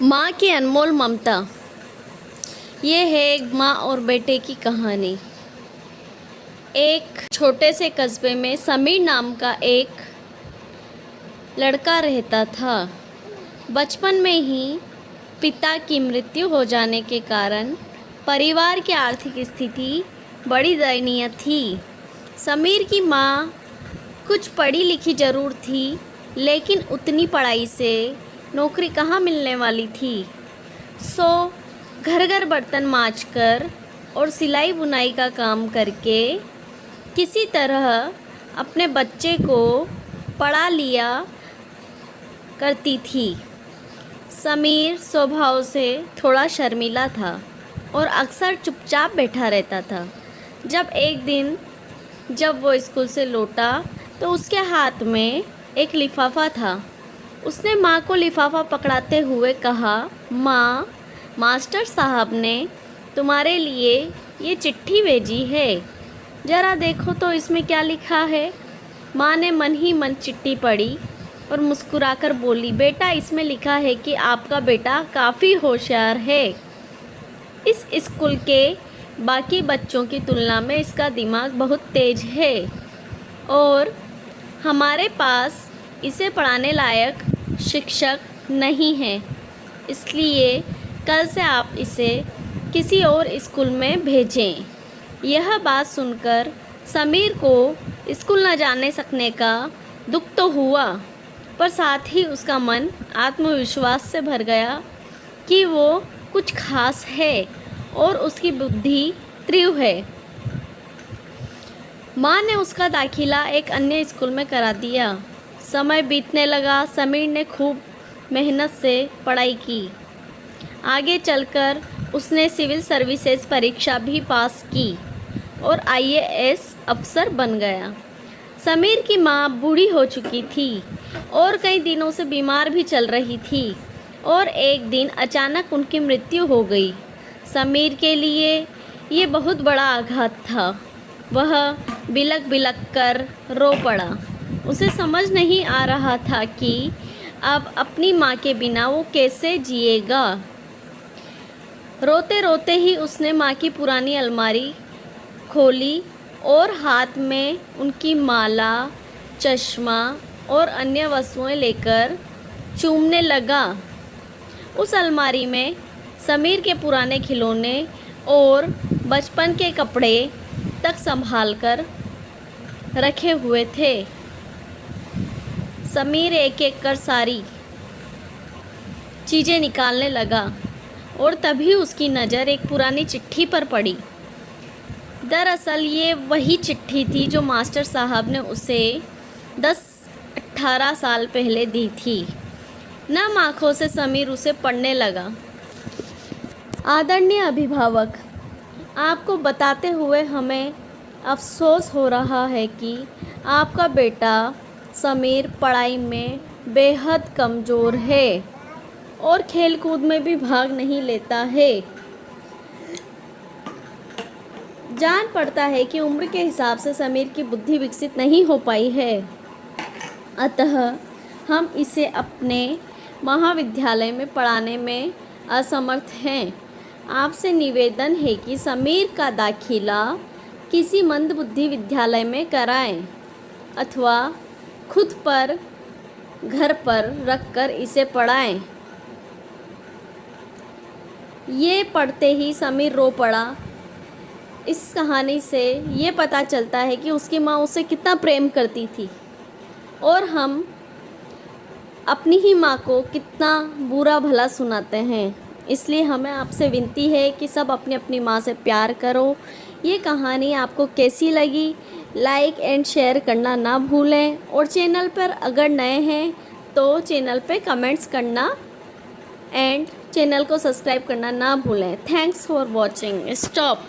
माँ की अनमोल ममता। ये है एक माँ और बेटे की कहानी। एक छोटे से कस्बे में समीर नाम का एक लड़का रहता था। बचपन में ही पिता की मृत्यु हो जाने के कारण परिवार की आर्थिक स्थिति बड़ी दयनीय थी। समीर की माँ कुछ पढ़ी लिखी ज़रूर थी, लेकिन उतनी पढ़ाई से नौकरी कहाँ मिलने वाली थी। सो घर घर बर्तन मांजकर और सिलाई बुनाई का काम करके किसी तरह अपने बच्चे को पढ़ा लिया करती थी। समीर स्वभाव से थोड़ा शर्मीला था और अक्सर चुपचाप बैठा रहता था। जब वो स्कूल से लौटा तो उसके हाथ में एक लिफाफा था। उसने माँ को लिफाफा पकड़ाते हुए कहा, माँ, मास्टर साहब ने तुम्हारे लिए ये चिट्ठी भेजी है, ज़रा देखो तो इसमें क्या लिखा है। माँ ने मन ही मन चिट्ठी पढ़ी और मुस्कुराकर बोली, बेटा, इसमें लिखा है कि आपका बेटा काफ़ी होशियार है। इस स्कूल के बाकी बच्चों की तुलना में इसका दिमाग बहुत तेज है और हमारे पास इसे पढ़ाने लायक शिक्षक नहीं है, इसलिए कल से आप इसे किसी और स्कूल में भेजें। यह बात सुनकर समीर को स्कूल न जाने सकने का दुख तो हुआ, पर साथ ही उसका मन आत्मविश्वास से भर गया कि वो कुछ खास है और उसकी बुद्धि तीव्र है। माँ ने उसका दाखिला एक अन्य स्कूल में करा दिया। समय बीतने लगा। समीर ने खूब मेहनत से पढ़ाई की। आगे चलकर उसने सिविल सर्विसेज परीक्षा भी पास की और आईएएस अफसर बन गया। समीर की माँ बूढ़ी हो चुकी थी और कई दिनों से बीमार भी चल रही थी और एक दिन अचानक उनकी मृत्यु हो गई। समीर के लिए ये बहुत बड़ा आघात था। वह बिलक बिलक कर रो पड़ा। उसे समझ नहीं आ रहा था कि अब अपनी माँ के बिना वो कैसे जिएगा। रोते रोते ही उसने माँ की पुरानी अलमारी खोली और हाथ में उनकी माला, चश्मा और अन्य वस्तुएं लेकर चूमने लगा। उस अलमारी में समीर के पुराने खिलौने और बचपन के कपड़े तक संभाल कर रखे हुए थे। समीर एक एक कर सारी चीज़ें निकालने लगा और तभी उसकी नज़र एक पुरानी चिट्ठी पर पड़ी। दरअसल ये वही चिट्ठी थी जो मास्टर साहब ने उसे 10-18 साल पहले दी थी। नम आँखों से समीर उसे पढ़ने लगा। आदरणीय अभिभावक, आपको बताते हुए हमें अफसोस हो रहा है कि आपका बेटा समीर पढ़ाई में बेहद कमज़ोर है और खेलकूद में भी भाग नहीं लेता है। जान पड़ता है कि उम्र के हिसाब से समीर की बुद्धि विकसित नहीं हो पाई है, अतः हम इसे अपने महाविद्यालय में पढ़ाने में असमर्थ हैं। आपसे निवेदन है कि समीर का दाखिला किसी मंदबुद्धि विद्यालय में कराएं अथवा खुद पर घर पर रखकर इसे पढ़ाएं। ये पढ़ते ही समीर रो पड़ा। इस कहानी से ये पता चलता है कि उसकी माँ उसे कितना प्रेम करती थी और हम अपनी ही माँ को कितना बुरा भला सुनाते हैं। इसलिए हमें आपसे विनती है कि सब अपनी अपनी माँ से प्यार करो। ये कहानी आपको कैसी लगी, लाइक एंड शेयर करना ना भूलें और चैनल पर अगर नए हैं तो चैनल पे कमेंट्स करना एंड चैनल को सब्सक्राइब करना ना भूलें। Thanks for watching. स्टॉप।